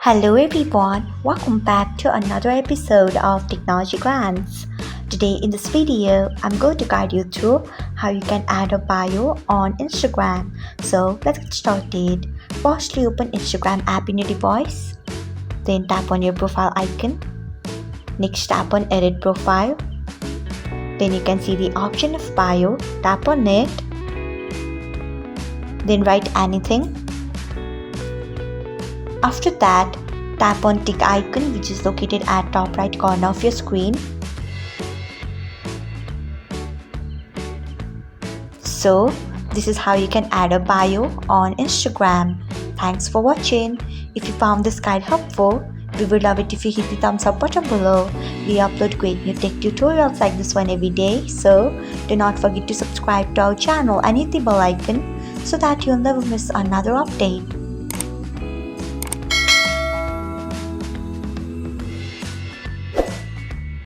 Hello everyone, welcome back to another episode of Technologyglance. Today in this video, I'm going to guide you through how you can add a bio on Instagram. So let's get started. Firstly, open Instagram app in your device. Then tap on your profile icon. Next, tap on edit profile. Then you can see the option of bio. Tap on it. Then write anything. After that, tap on tick icon which is located at top right corner of your screen. So, this is how you can add a bio on Instagram. Thanks for watching. If you found this guide helpful, we would love it if you hit the thumbs up button below. We upload great new tech tutorials like this one every day, so do not forget to subscribe to our channel and hit the bell icon so that you'll never miss another update.